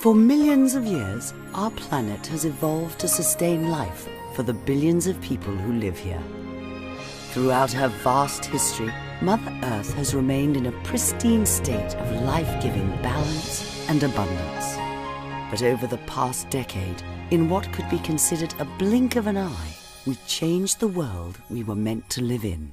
For millions of years, our planet has evolved to sustain life for the billions of people who live here. Throughout her vast history, Mother Earth has remained in a pristine state of life-giving balance and abundance. But over the past decade, in what could be considered a blink of an eye, we changed the world we were meant to live in.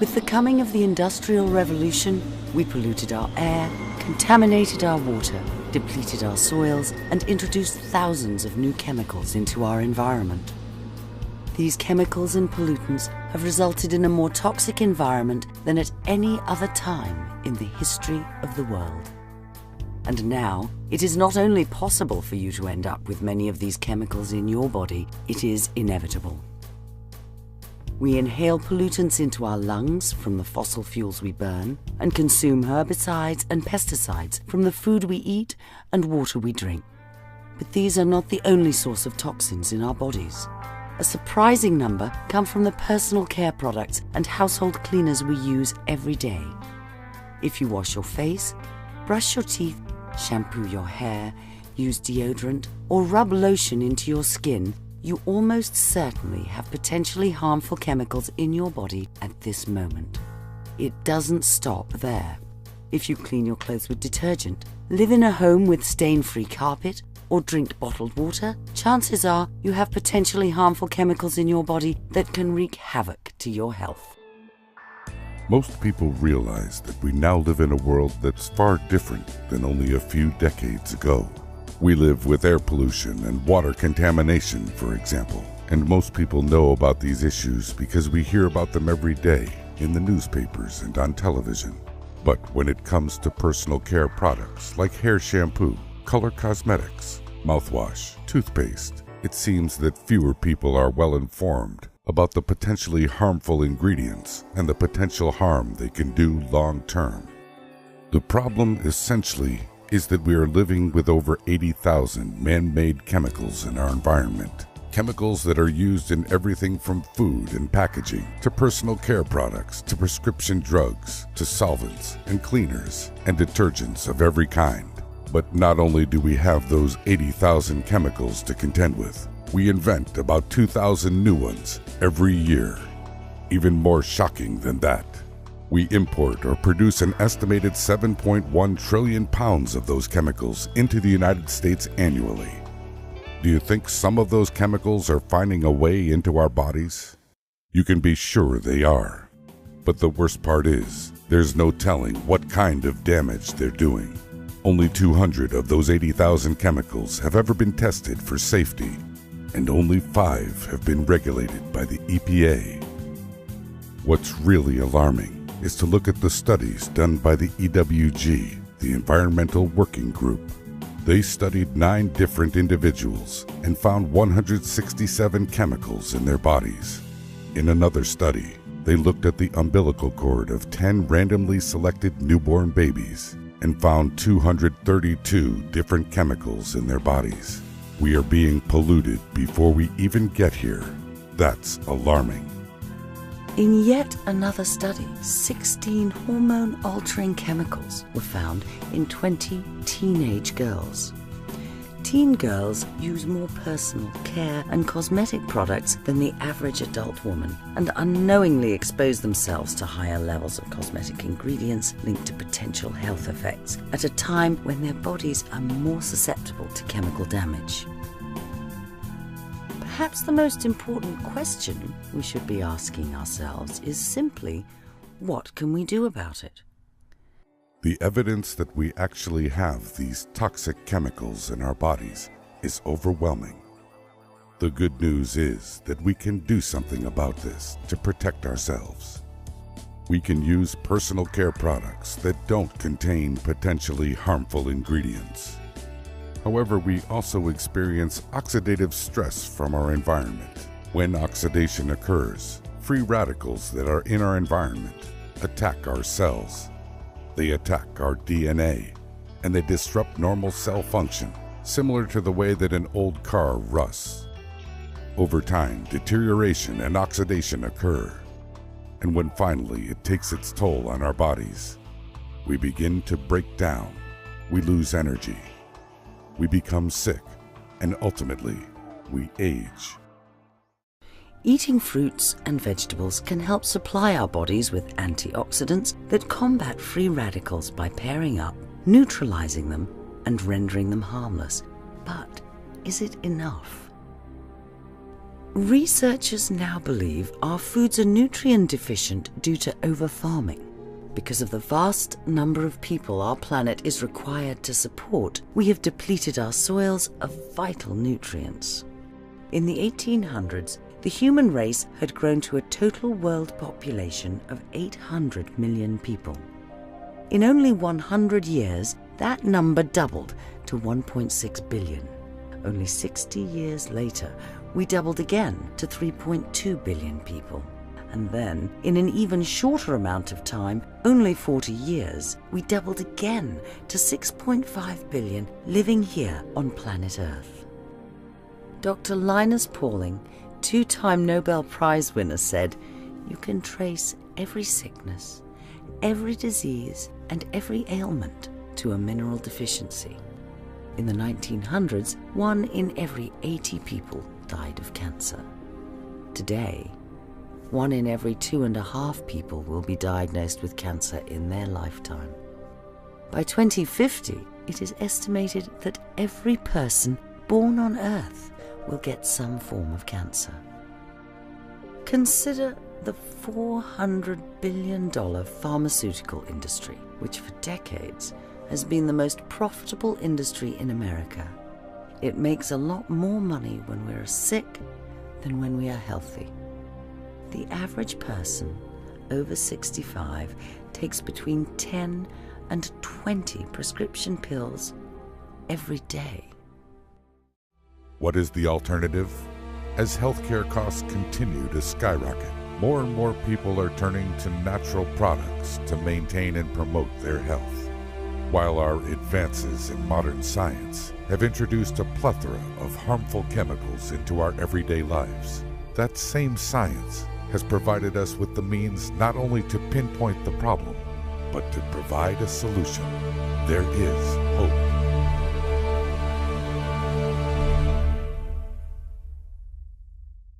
With the coming of the Industrial Revolution, we polluted our air, contaminated our water, depleted our soils, and introduced thousands of new chemicals into our environment. These chemicals and pollutants have resulted in a more toxic environment than at any other time in the history of the world. And now, it is not only possible for you to end up with many of these chemicals in your body, it is inevitable. We inhale pollutants into our lungs from the fossil fuels we burn, and consume herbicides and pesticides from the food we eat and water we drink. But these are not the only source of toxins in our bodies. A surprising number come from the personal care products and household cleaners we use every day. If you wash your face, brush your teeth, shampoo your hair, use deodorant, or rub lotion into your skin, you almost certainly have potentially harmful chemicals in your body at this moment. It doesn't stop there. If you clean your clothes with detergent, live in a home with stain-free carpet, or drink bottled water, chances are you have potentially harmful chemicals in your body that can wreak havoc to your health. Most people realize that we now live in a world that's far different than only a few decades ago. We live with air pollution and water contamination, for example, and most people know about these issues because we hear about them every day in the newspapers and on television. But when it comes to personal care products like hair shampoo, color cosmetics, mouthwash, toothpaste, it seems that fewer people are well informed about the potentially harmful ingredients and the potential harm they can do long term. The problem essentially is that we are living with over 80,000 man-made chemicals in our environment. Chemicals that are used in everything from food and packaging to personal care products to prescription drugs to solvents and cleaners and detergents of every kind. But not only do we have those 80,000 chemicals to contend with, we invent about 2,000 new ones every year. Even more shocking than that, we import or produce an estimated 7.1 trillion pounds of those chemicals into the United States annually. Do you think some of those chemicals are finding a way into our bodies? You can be sure they are. But the worst part is, there's no telling what kind of damage they're doing. Only 200 of those 80,000 chemicals have ever been tested for safety, and only 5 have been regulated by the EPA. What's really alarming is to look at the studies done by the EWG, the Environmental Working Group. They studied 9 different individuals and found 167 chemicals in their bodies. In another study, they looked at the umbilical cord of 10 randomly selected newborn babies and found 232 different chemicals in their bodies. We are being polluted before we even get here. That's alarming. In yet another study, 16 hormone-altering chemicals were found in 20 teenage girls. Teen girls use more personal care and cosmetic products than the average adult woman and unknowingly expose themselves to higher levels of cosmetic ingredients linked to potential health effects at a time when their bodies are more susceptible to chemical damage. Perhaps the most important question we should be asking ourselves is simply, what can we do about it? The evidence that we actually have these toxic chemicals in our bodies is overwhelming. The good news is that we can do something about this to protect ourselves. We can use personal care products that don't contain potentially harmful ingredients. However, we also experience oxidative stress from our environment. When oxidation occurs, free radicals that are in our environment attack our cells. They attack our DNA, and they disrupt normal cell function, similar to the way that an old car rusts. Over time, deterioration and oxidation occur, and when finally it takes its toll on our bodies, we begin to break down. We lose energy. we become sick, and ultimately, we age. Eating fruits and vegetables can help supply our bodies with antioxidants that combat free radicals by pairing up, neutralizing them, and rendering them harmless. But is it enough? Researchers now believe our foods are nutrient deficient due to over-farming. Because of the vast number of people our planet is required to support, we have depleted our soils of vital nutrients. In the 1800s, the human race had grown to a total world population of 800 million people. In only 100 years, that number doubled to 1.6 billion. Only 60 years later, we doubled again to 3.2 billion people. And then, in an even shorter amount of time, only 40 years, we doubled again to 6.5 billion living here on planet Earth. Dr. Linus Pauling, two-time Nobel Prize winner, said, "You can trace every sickness, every disease, and every ailment to a mineral deficiency." In the 1900s, 1 in every 80 people died of cancer. Today, 1 in every 2.5 people will be diagnosed with cancer in their lifetime. By 2050, it is estimated that every person born on Earth will get some form of cancer. Consider the $400 billion pharmaceutical industry, which for decades has been the most profitable industry in America. It makes a lot more money when we're sick than when we are healthy. The average person over 65 takes between 10 and 20 prescription pills every day. What is the alternative? As healthcare costs continue to skyrocket, more and more people are turning to natural products to maintain and promote their health. While our advances in modern science have introduced a plethora of harmful chemicals into our everyday lives, that same science has provided us with the means not only to pinpoint the problem, but to provide a solution. There is hope.